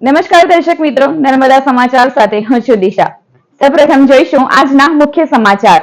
નમસ્કાર દર્શક મિત્રો, નર્મદા સમાચાર સાથે હું છું દિશા। સૌપ્રથમ જોઈશું આજના મુખ્ય સમાચાર।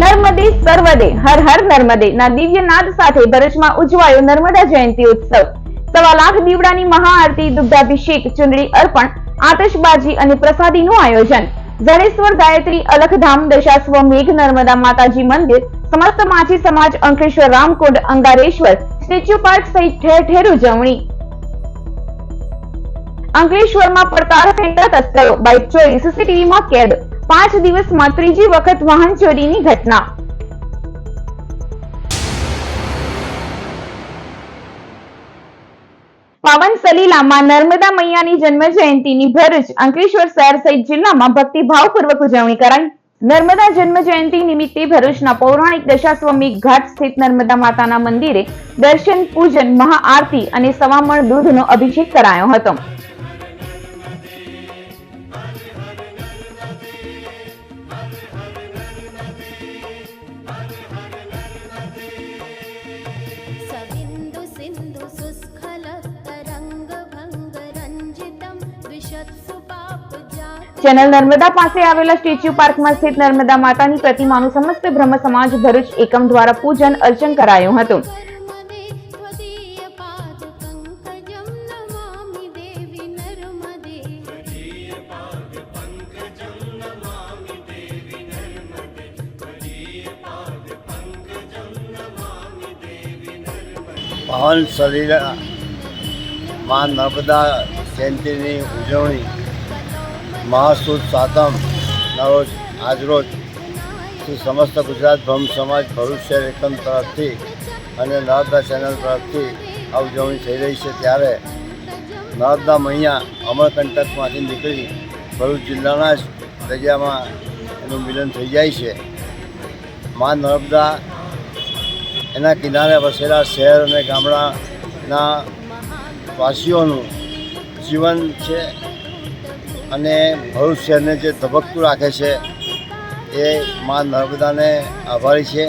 નર્મદે સર્વદે હર હર નર્મદે ના દિવ્ય નાદ સાથે ભરૂચમાં ઉજવાયો નર્મદા જયંતિ ઉત્સવ। 1.25 લાખ દીવડાની મહાઆરતી, દુગ્ધાભિષેક, ચુંદડી અર્પણ, આતશબાજી અને પ્રસાદીનું આયોજન। જડેશ્વર ગાયત્રી અલખધામ દશાશ્વમેઘ નર્મદા માતાજી મંદિર, સમસ્ત માછી સમાજ, અંકલેશ્વર રામકુંડ, અંગારેશ્વર, સ્ટેચ્યુ પાર્ક સહિત ઠેર ઠેર ઉજવણી। અંકલેશ્વરમાં પડકાર ફેંકતા તસ્કરો, બાઇક ચોરી સીસીટીવીમાં કેદ। 5 દિવસમાં ત્રીજી વખત વાહન ચોરીની ઘટના। પાવન સલીલામાં નર્મદા મૈયાની જન્મ જયંતિની ભરૂચ, અંકલેશ્વર શહેર સહિત જિલ્લામાં ભક્તિભાવપૂર્વક ઉજવણી કરાઈ। નર્મદા જન્મ જયંતિ નિમિત્તે ભરૂચના પૌરાણિક દશાશ્વમેઘ ઘાટ સ્થિત નર્મદા માતાના મંદિરે દર્શન, પૂજન, મહાઆરતી અને સવામણ દૂધનો અભિષેક કરાયો હતો। ચેનલ નર્મદા પાસે આવેલા સ્ટેચ્યુ પાર્કમાં સ્થિત નર્મદા માતાની પ્રતિમાનું સમસ્ત બ્રહ્મ સમાજ ભરૂચ એકમ દ્વારા પૂજન અર્ચન કરાયું હતું। પાવન સલીલા માં નર્મદા જયંતિની ઉજવણી મહાસુદ સાતમના રોજ આજરોજ સમસ્ત ગુજરાત બ્રહ્મ સમાજ ભરૂચ શહેર એકમ તરફથી અને નર્મદા ચેનલ તરફથી આ ઉજવણી થઈ રહી છે। ત્યારે નર્મદા મૈયા અમરકંટકમાંથી નીકળી ભરૂચ જિલ્લાના જ દરિયામાં એનું મિલન થઈ જાય છે। મા નર્મદા એના કિનારે વસેલા શહેર અને ગામડાના વાસીઓનું જીવન છે અને ભરૂચ શહેરને જે ધબકતું રાખે છે એ મા નર્મદાને આભારી છે।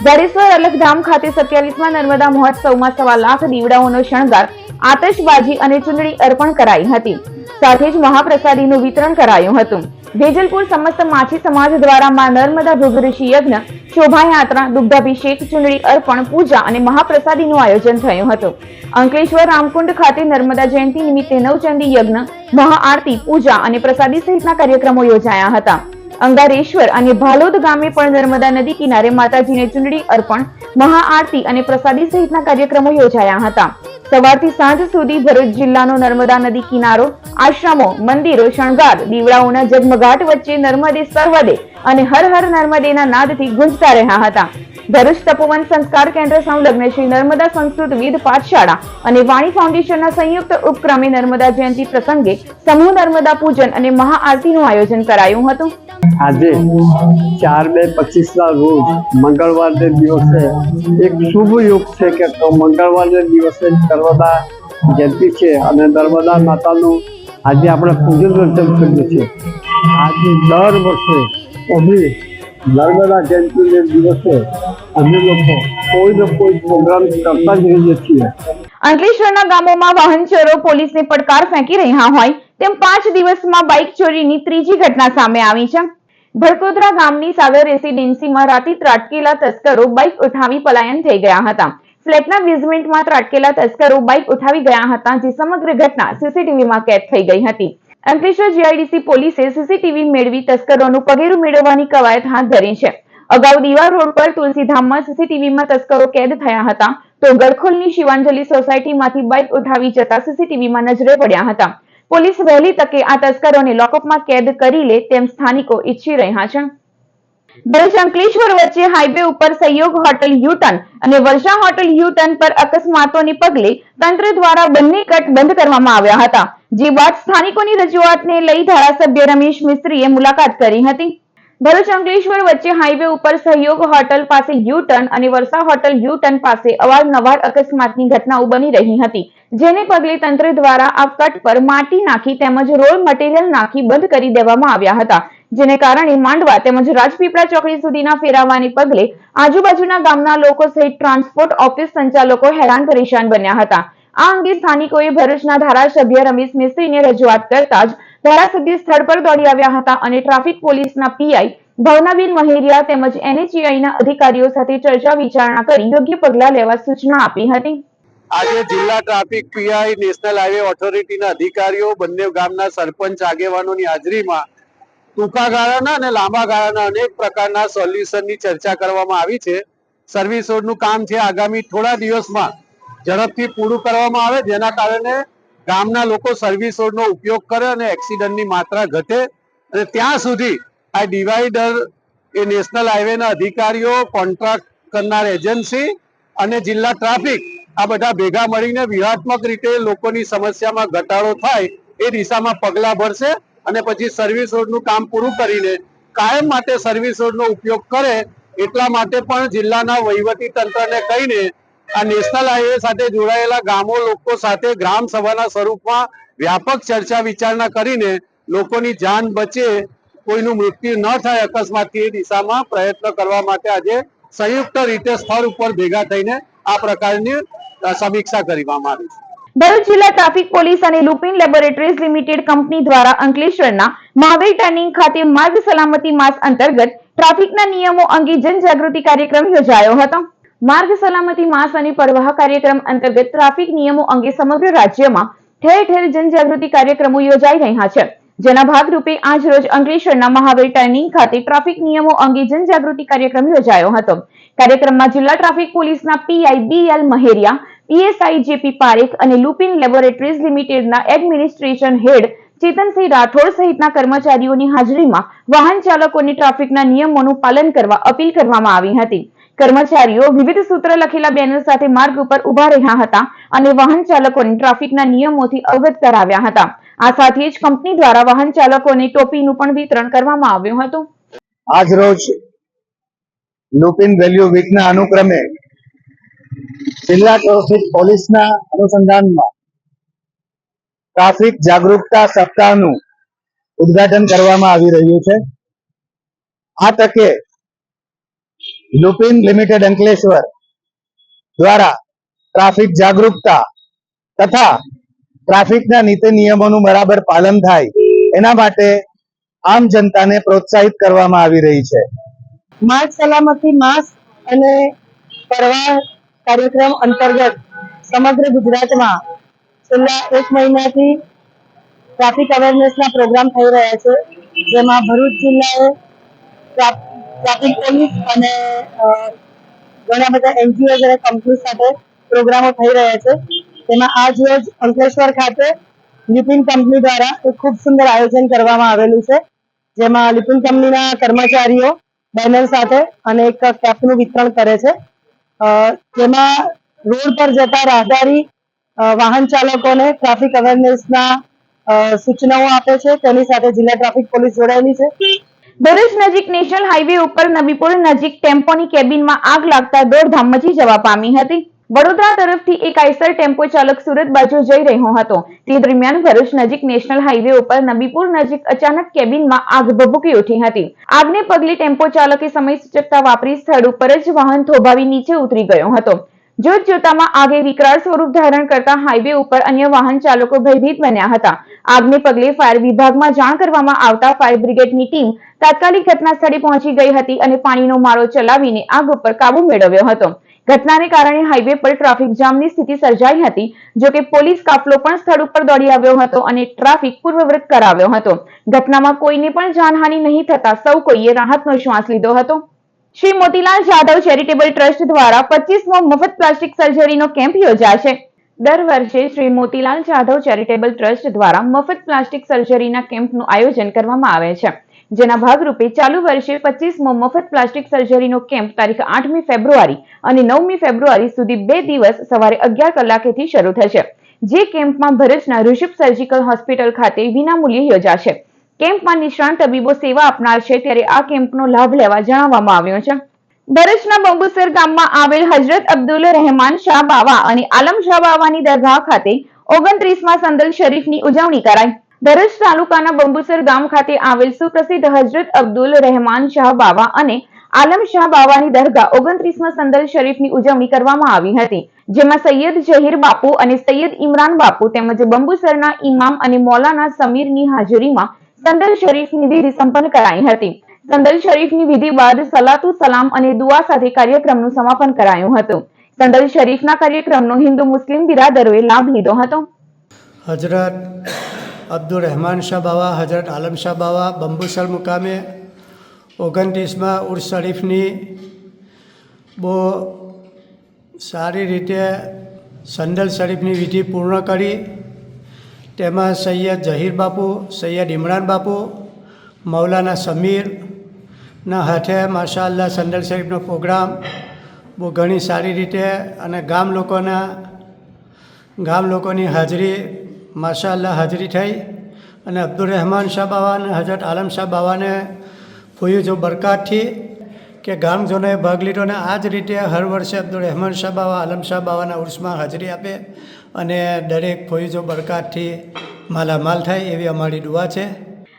જડેશ્વર અલખધામ ખાતે 27મા નર્મદા મહોત્સવમાં 1.25 લાખ દીવડાઓનો શણગાર, આતશબાજી અને ચુંદડી અર્પણ કરાઈ હતી। સાથે જ મહાપ્રસાદીનું વિતરણ કરાયું હતું। વેજલપુર સમસ્ત માછી સમાજ દ્વારા મા નર્મદા ભૃગઋષિ યજ્ઞ, શોભાયાત્રા, દુગ્ધાભિષેક, ચુંદડી અર્પણ, પૂજા અને મહાપ્રસાદીનું આયોજન થયું હતું। અંકલેશ્વર રામકુંડ ખાતે નર્મદા જયંતિ નિમિત્તે નવચંડી યજ્ઞ, મહાઆરતી, પૂજા અને પ્રસાદી સહિતના કાર્યક્રમો યોજાયા હતા। અંગારેશ્વર અને ભાલોદ ગામે પણ નર્મદા નદી કિનારે માતાજીને ચુંદડી અર્પણ, મહાઆરતી અને પ્રસાદી સહિતના કાર્યક્રમો યોજાયા હતા। સવારથી સાંજ સુધી ભરૂચ જિલ્લાનો નર્મદા નદી કિનારો, આશ્રમો, મંદિરો શણગાર, દીવડાઓના ઝગમગાટ વચ્ચે નર્મદે સર્વદે અને હર હર નર્મદેના નાદથી ગુંજતા રહ્યા હતા। ભરૂચ તપોવન સંસ્કાર કેન્દ્ર સંલગ્ન શ્રી નર્મદા સંસ્કૃત વિદ પાઠશાળા અને વાણી ફાઉન્ડેશનના સંયુક્ત ઉપક્રમે નર્મદા જયંતિ પ્રસંગે સમૂહ નર્મદા પૂજન અને મહાઆરતીનું આયોજન કરાયું હતું। આજે 4/2/25ના રોજ મંગળવારને દિવસે એક શુભ યોગ છે કે મંગળવારને દિવસે નર્મદા જયંતિ છે અને નર્મદા માતાનું આજે આપણે પૂજન અર્ચન કરીએ છીએ। આજે દર વર્ષે અમે નર્મદા જયંતિને દિવસે અમે લોકો કોઈ ને કોઈ પ્રોગ્રામ કરતા જ રહીએ છીએ। અંકલેશ્વરના ગામોમાં વાહન ચોરો પોલીસને પડકાર ફેંકી રહ્યા હોય તેમ 5 દિવસમાં બાઇક ચોરીની ત્રીજી ઘટના સામે આવી છે। ભરકોદરા ગામની સાગર રેસીડેન્સીમાં રાતે ત્રાટકેલા તસ્કરો બાઇક ઉઠાવી પલાયન થઈ ગયા હતા। ફ્લેટના બેઝમેન્ટમાં ત્રાટકેલા તસ્કરો બાઇક ઉઠાવી ગયા હતા, જે સમગ્ર ઘટના સીસીટીવીમાં કેદ થઈ ગઈ હતી। અંકલેશ્વર જીઆઈડીસી પોલીસે સીસીટીવી મેળવી તસ્કરોનું પગેરું મેળવવાની કવાયત હાથ ધરી છે। અગાઉ દીવા રોડ પર તુલસીધામમાં સીસીટીવીમાં તસ્કરો કેદ થયા હતા, તો ગડખોલની શિવાંજલિ સોસાયટીમાંથી બાઇક ઉઠાવી જતા સીસીટીવીમાં નજરે પડ્યા હતા। પોલીસ વહેલી તકે આ તસ્કરોને લોકઅપમાં કેદ કરી લે તેમ સ્થાનિકો ઈચ્છી રહ્યા છે। ભરૂચ અંકલેશ્વર વચ્ચે હાઈવે ઉપર સહયોગ હોટલ યુ-ટર્ન અને વર્ષા હોટલ યુ-ટર્ન પર અકસ્માતોને પગલે તંત્ર દ્વારા બંને કટ બંધ કરવામાં આવ્યા હતા, જે બાદ સ્થાનિકોની રજૂઆતને લઈ ધારાસભ્ય રમેશ મિસ્ત્રીએ મુલાકાત કરી હતી। ભરૂચ અંકલેશ્વર વચ્ચે હાઈવે ઉપર સહયોગ હોટલ પાસે યુ-ટર્ન અને વર્ષા હોટલ યુ-ટર્ન પાસે અવારનવાર અકસ્માતની ઘટનાઓ બની રહી હતી, જેને પગલે તંત્ર દ્વારા આ કટ પર માટી નાખી તેમજ રોડ મટીરીયલ નાખી બંધ કરી દેવામાં આવ્યા હતા। જેને કારણે માંડવા તેમજ રાજપીપળા ચોકડી સુધીના ફેરવવાને પગલે આજુબાજુના ગામના લોકો સહિત ટ્રાન્સપોર્ટ ઓફિસ સંચાલકો હેરાન પરેશાન બન્યા હતા। આ અંગે સ્થાનિકોએ ભરૂચના ધારાસભ્ય રમેશ મિસ્ત્રીને રજૂઆત કરતા જ ધારાસભ્ય સ્થળ પર દોડી આવ્યા હતા અને ટ્રાફિક પોલીસના પીઆઈ ભાવનાબેન મહેરિયા તેમજ NHAIના અધિકારીઓ સાથે ચર્ચા વિચારણા કરી યોગ્ય પગલાં લેવા સૂચના આપી હતી. આજે જિલ્લા ટ્રાફિક પીઆઈ, નેશનલ હાઈવે ઓથોરિટીના અધિકારીઓ, બંને ગામના સરપંચ આગેવાનોની હાજરીમાં ટૂંકા ગાળાના અને લાંબા ગાળાના અનેક પ્રકારના સોલ્યુશનની ચર્ચા કરવામાં આવી છે. સર્વિસ રોડનું કામ છે આગામી થોડા દિવસમાં ઝડપથી પૂરું કરવામાં આવે, જેના કારણે ગામના લોકો સર્વિસ રોડનો ઉપયોગ કરે અને એક્સિડન્ટની માત્રા ઘટે. અને ત્યાં સુધી આ ડિવાઈડર એ નેશનલ હાઈવેના અધિકારીઓ, કોન્ટ્રાક્ટ કરનાર એજન્સી અને જિલ્લા ટ્રાફિક આ બધા ભેગા મળીને વ્યૂહાત્મક રીતે લોકોની સમસ્યામાં ઘટાડો થાય એ દિશામાં પગલાં ભરશે અને પછી સર્વિસ રોડનું કામ પૂરું કરીને કાયમ માટે સર્વિસ રોડનો ઉપયોગ કરે એટલા માટે પણ જિલ્લાના વહીવટી તંત્રને કહીને આ નેશનલ હાઈવે સાથે જોડાયેલા ગામો લોકો સાથે ગ્રામ સભાના સ્વરૂપમાં વ્યાપક ચર્ચા વિચારણા કરીને લોકોની જાન બચે, કોઈનું મૃત્યુ ન થાય અકસ્માતથી એ દિશામાં પ્રયત્ન કરવા માટે આજે સંયુક્ત રીતે સ્થળ ઉપર ભેગા થઈને આ પ્રકારની સમીક્ષા કરવામાં આવી છે. ભરૂચ જિલ્લા ટ્રાફિક પોલીસ અને લુપિન લેબોરેટરીઝ લિમિટેડ કંપની દ્વારા અંકલેશ્વરના મહાવીર ટર્નિંગ ખાતે માર્ગ સલામતી માસ અંતર્ગત ટ્રાફિકના નિયમો અંગે જનજાગૃતિ કાર્યક્રમ યોજાયો હતો. માર્ગ સલામતી માસ અને પરવાહ કાર્યક્રમ અંતર્ગત ટ્રાફિક નિયમો અંગે સમગ્ર રાજ્યમાં ઠેર ઠેર જનજાગૃતિ કાર્યક્રમો યોજાઈ રહ્યા છે, જેના ભાગરૂપે આજ રોજ અંકલેશ્વરના મહાવીર ટર્નિંગ ખાતે ટ્રાફિક નિયમો અંગે જનજાગૃતિ કાર્યક્રમ યોજાયો હતો. કાર્યક્રમમાં જિલ્લા ટ્રાફિક પોલીસના PI BL Mehariya, PSI JP Parekh અને લુપિન લેબોરેટરીઝ લિમિટેડના એડમિનિસ્ટ્રેશન હેડ ચેતનસિંહ રાઠોડ સહિતના કર્મચારીઓની હાજરીમાં વાહન ચાલકોને ટ્રાફિકના નિયમોનું પાલન કરવા અપીલ કરવામાં આવી હતી. કર્મચારીઓ વિવિધ સૂત્ર લખેલા બેનર સાથે માર્ગ ઉપર ઉભા રહ્યા હતા અને વાહન ચાલકોને ટ્રાફિકના નિયમોથી અવગત કરાવ્યા હતા. આ સાથે જ કંપની દ્વારા વાહન ચાલકોને ટોપીનું પણ વિતરણ કરવામાં આવ્યું હતું. આજ રોજ લુપિન વેલ્યુ વીકના અનુક્રમે જિલ્લા ટ્રાફિક પોલીસના અનુસંધાનમાં ટ્રાફિક જાગૃતતા સપ્તાહનું ઉદ્ઘાટન કરવામાં આવી રહ્યું છે. આ તકે લુપિન લિમિટેડ અંકલેશ્વર દ્વારા ટ્રાફિક જાગૃતતા તથા ટ્રાફિકના નીતિ નિયમોનું બરાબર પાલન થાય એના માટે આમ જનતાને પ્રોત્સાહિત કરવામાં આવી રહી છે. માર્ગ સલામતી માસ અને પરવાહ કાર્યક્રમ અંતર્ગત સમગ્ર ગુજરાતમાં છેલ્લા 1 મહિનાથી ટ્રાફિક અવેરનેસના પ્રોગ્રામ થઈ રહ્યા છે, જેમાં ભરૂચ જિલ્લાએ ટ્રાફિક પોલીસ અને ઘણા બધા NGO અને કંપની સાથે પ્રોગ્રામો થઈ રહ્યા છે. તેમાં આજ રોજ અંકલેશ્વર ખાતે લિપિન કંપની દ્વારા એક ખૂબ સુંદર આયોજન કરવામાં આવેલું છે, જેમાં લિપિન કંપનીના કર્મચારીઓ બેનર સાથે અને એક કેપનું વિતરણ કરે છે. જેમાં રોડ પર જતા રાહદારી વાહન ચાલકોને ટ્રાફિક અવેરનેસના સૂચનાઓ આપે છે. તેની સાથે જિલ્લા ટ્રાફિક પોલીસ જોડાયેલી છે. ભરૂચ નજીક નેશનલ હાઈવે ઉપર નબીપુર નજીક ટેમ્પોની કેબિનમાં આગ લાગતા દોડધામ મચી જવા પામી હતી. વડોદરા તરફથી એક આઈસર ટેમ્પો ચાલક સુરત બાજુ જઈ રહ્યો હતો. તે દરમિયાન ભરૂચ નજીક નેશનલ હાઈવે ઉપર નબીપુર નજીક અચાનક કેબિનમાં આગ ભભૂકી ઉઠી હતી. આગને પગલે ટેમ્પો ચાલકે સમય સૂચકતા વાપરી સ્થળ ઉપર જ વાહન થોભાવી નીચે ઉતરી ગયો હતો. જોત જોતામાં આગે વિકરાળ સ્વરૂપ ધારણ કરતા હાઈવે ઉપર અન્ય વાહન ચાલકો ભયભીત બન્યા હતા. આગને પગલે ફાયર વિભાગમાં જાણ કરવામાં આવતા ફાયર બ્રિગેડની ટીમ તાત્કાલિક ઘટના સ્થળે પહોંચી ગઈ હતી અને પાણીનો મારો ચલાવીને આગ ઉપર કાબુ મેળવ્યો હતો. ઘટનાને કારણે હાઈવે પર ટ્રાફિક જામની સ્થિતિ સર્જાઈ હતી. જોકે પોલીસ કાફલો પણ સ્થળ ઉપર દોડી આવ્યો હતો અને ટ્રાફિક પૂર્વવૃત કરાવ્યો હતો. ઘટનામાં કોઈને પણ જાનહાનિ નહીં થતા સૌ કોઈએ રાહતનો શ્વાસ લીધો હતો. શ્રી મોતીલાલ જાધવ ચેરિટેબલ ટ્રસ્ટ દ્વારા 25મો મફત પ્લાસ્ટિક સર્જરીનો કેમ્પ યોજાશે. દર વર્ષે શ્રી મોતીલાલ જાધવ ચેરિટેબલ ટ્રસ્ટ દ્વારા મફત પ્લાસ્ટિક સર્જરીના કેમ્પનું આયોજન કરવામાં આવે છે, જેના ભાગરૂપે ચાલુ વર્ષે 25મો મફત પ્લાસ્ટિક સર્જરીનો કેમ્પ તારીખ 8મી ફેબ્રુઆરી અને 9મી ફેબ્રુઆરી સુધી 2 દિવસ સવારે 11 કલાકેથી શરૂ થશે. જે કેમ્પમાં ભરૂચના ઋષભ સર્જિકલ હોસ્પિટલ ખાતે વિનામૂલ્યે યોજાશે. કેમ્પમાં નિષ્ણાત તબીબો સેવા આપનાર છે, ત્યારે આ કેમ્પનો લાભ લેવા જણાવવામાં આવ્યું છે. ભરૂચના બંબુસર ગામમાં આવેલ હજરત અબ્દુલ રહેમાન શાહ બાવા અને આલમ શાહ બાવાની દરગાહ ખાતે 29મા સંદલ શરીફની ઉજવણી કરાઈ. ભરૂચ તાલુકાના બંબુસર ગામ ખાતે આવેલ સુપ્રસિદ્ધ હજરત અબ્દુલ રહેમાન શાહ બાવા અને આલમ શાહ બાવાની દરગાહ 29માં સંદલ શરીફની ઉજવણી કરવામાં આવી હતી, જેમાં સૈયદ જહીર બાપુ અને સૈયદ ઇમરાન બાપુ તેમજ બંબુસરના ઇમામ અને મૌલાના સમીરની હાજરીમાં સંદલ શરીફની વિધિ સંપન્ન કરાઈ હતી. સંદલ શરીફની વિધિ બાદ સલાતુ સલામ અને દુઆ સાથે કાર્યક્રમનું સમાપન કરાયું હતું. સંદલ શરીફના કાર્યક્રમનો હિન્દુ મુસ્લિમ બિરાદરોએ લાભ લીધો હતો. હજરત અબ્દુલ રહેમાન શાહ બાવા, હજરત આલમ શાહ બાવા બંબુસર મુકામે 29માં ઉર્સ શરીફની બહુ સારી રીતે સંદલ શરીફની વિધિ પૂર્ણ કરી. તેમાં સૈયદ જહીર બાપુ, સૈયદ ઇમરાન બાપુ, મૌલાના સમીરના હાથે માશાઅલ્લાહ સંદલ શરીફનો પ્રોગ્રામ બહુ ઘણી સારી રીતે અને ગામ લોકોની હાજરી માશાઅલ્લાહ હાજરી થઈ અને અબ્દુલ રહેમાન શાહ બાવા અને હજરત આલમ શાહ બાવાને ફૂયું જો બરકાતથી કે ગામજનોએ ભાગ લીધો અને આ જ રીતે હર વર્ષે અબ્દુલ રહેમાન શાહ બાવા, આલમ શાહ બાવાના ઉર્સમાં હાજરી આપે અને દરેક ફૂયું જો બરકાતથી માલામાલ થાય એવી અમારી દુઆ છે.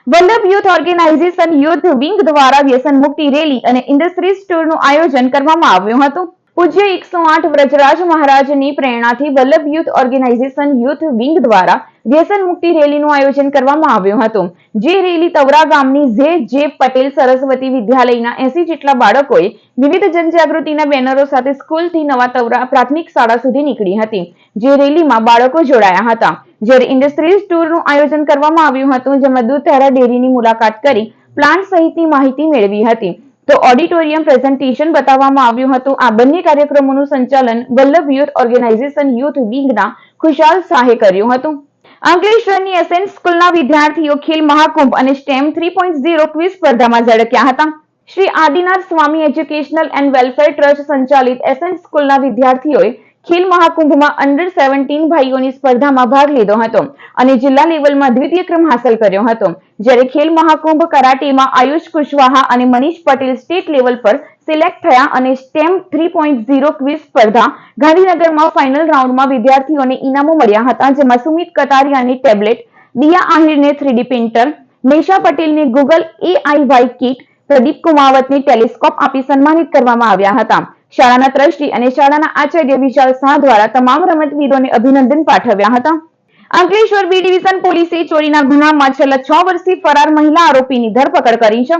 Vallabh youth organisation youth wing દ્વારા વ્યસન મુક્તિ રેલી અને ઇન્ડસ્ટ્રીઝ ટૂરનું આયોજન કરવામાં આવ્યું હતું. પૂજ્ય 108 વ્રજરાજ મહારાજની પ્રેરણાથી Vallabh youth organisation youth wing દ્વારા વ્યસન મુક્તિ રેલીનું આયોજન કરવામાં આવ્યું હતું. જે રેલી તવરા ગામની જે પટેલ સરસ્વતી વિદ્યાલયના 80 જેટલા બાળકોએ વિવિધ જનજાગૃતિના બેનરો સાથે સ્કૂલથી નવા તવરા પ્રાથમિક શાળા સુધી નીકળી હતી. જે રેલીમાં બાળકો જોડાયા હતા. જ્યારે ઇન્ડસ્ટ્રીઝ ટૂરનું આયોજન કરવામાં આવ્યું હતું, જેમાં દૂધધારા ડેરીની મુલાકાત કરી પ્લાન્ટ સહિતની માહિતી મેળવી હતી, તો ઓડિટોરિયમ પ્રેઝન્ટેશન બતાવવામાં આવ્યું હતું. આ બંને કાર્યક્રમોનું સંચાલન વલ્લભ યુથ ઓર્ગેનાઇઝેશન યુથ વિંગના ખુશાલ શાહે કર્યું હતું. અંકલેશ્વરની એસએન સ્કૂલના વિદ્યાર્થીઓ ખેલ મહાકુંભ અને સ્ટેમ 3.0 ક્વિઝ સ્પર્ધામાં ઝળક્યા હતા. શ્રી આદિનાથ સ્વામી એજ્યુકેશનલ એન્ડ વેલફેર ટ્રસ્ટ સંચાલિત એસએન સ્કૂલના વિદ્યાર્થીઓએ ખેલ મહાકુંભમાં અંડર 17 ભાઈઓની સ્પર્ધામાં ભાગ લીધો હતો અને જિલ્લા લેવલમાં દ્વિતીય ક્રમ હાંસલ કર્યો હતો. જ્યારે ખેલ મહાકુંભ કરાટેમાં આયુષ કુશવાહા અને મનીષ પટેલ સ્ટેટ લેવલ પર સિલેક્ટ થયા અને સ્ટેમ 3.0 ક્વિઝ સ્પર્ધા ગાંધીનગરમાં ફાઇનલ રાઉન્ડમાં વિદ્યાર્થીઓને ઇનામો મળ્યા હતા, જેમાં સુમિત કતારિયાની ટેબ્લેટ, દિયા આહિરને 3D પ્રિન્ટર, નિશા પટેલને ગૂગલ AI કિટ, પ્રદીપ કુમાવતને ટેલિસ્કોપ આપી સન્માનિત કરવામાં આવ્યા હતા. શાળાના ટ્રસ્ટી અને શાળાના આચાર્ય વિશાલ શાહ દ્વારા તમામ રમતવીરોને અભિનંદન પાઠવ્યા હતા. અંકલેશ્વર બી ડિવિઝન પોલીસે ચોરીના ગુનામાં છેલ્લા 6 વર્ષથી ફરાર મહિલા આરોપીની ધરપકડ કરી છે.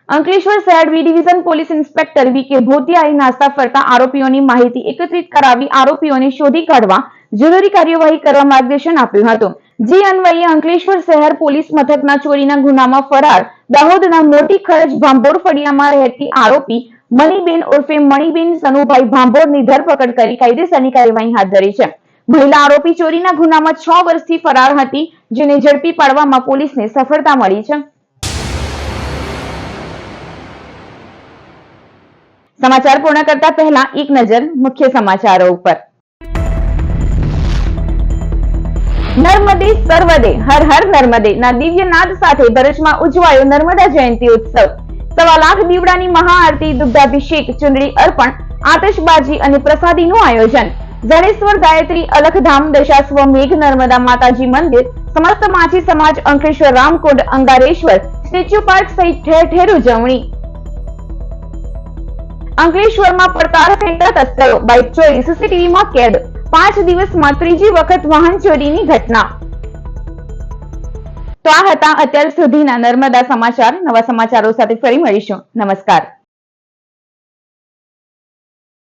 અંકલેશ્વર શહેર બી ડિવિઝન પોલીસ ઇન્સ્પેક્ટર વી.કે. ભોતિયાએ નાસ્તા ફરતા આરોપીઓની માહિતી એકત્રિત કરાવી આરોપીઓને શોધી કાઢવા જરૂરી કાર્યવાહી કરવા માર્ગદર્શન આપ્યું હતું. જે અન્વયે અંકલેશ્વર શહેર પોલીસ મથકના ચોરીના ગુનામાં ફરાર દાહોદના મોટી ખરજ ભાંભોર ફળિયામાં રહેતી આરોપી મણિબેન ઉર્ફે મણિબેન સનુભાઈ ભાંભોરની ધરપકડ કરી કાયદેસરની કાર્યવાહી હાથ ધરી છે. મહિલા આરોપી ચોરીના ગુનામાં 6 વર્ષથી ફરાર હતી, જેને ઝડપી પાડવામાં પોલીસને સફળતા મળી છે. સમાચાર પૂર્ણ કરતા પહેલા એક નજર મુખ્ય સમાચારો ઉપર. નર્મદે સર્વદે હર હર નર્મદે ના દિવ્ય નાદ સાથે ભરૂચમાં ઉજવાયો નર્મદા જયંતિ ઉત્સવ. 1.25 લાખ દીવડાની મહાઆરતી, દુગ્ધાભિષેક, ચુંદડી અર્પણ, આતશબાજી અને પ્રસાદીનું આયોજન. જડેશ્વર ગાયત્રી અલખધામ દશાશ્વમેઘ નર્મદા માતાજી મંદિર, સમસ્ત માછી સમાજ અંકલેશ્વર રામકુંડ અંગારેશ્વર સ્ટેચ્યુ પાર્ક સહિત ઠેર ઠેર ઉજવણી. અંકલેશ્વરમાં પડકાર ફેંકતા તસ્કરો, બાઇક ચોરી સીસીટીવીમાં કેદ. 5 દિવસમાં ત્રીજી વખત વાહન ચોરીની ઘટના. તો આ હતા અત્યાર સુધીના નર્મદા સમાચાર. નવા સમાચારો સાથે ફરી મળીશું. નમસ્કાર.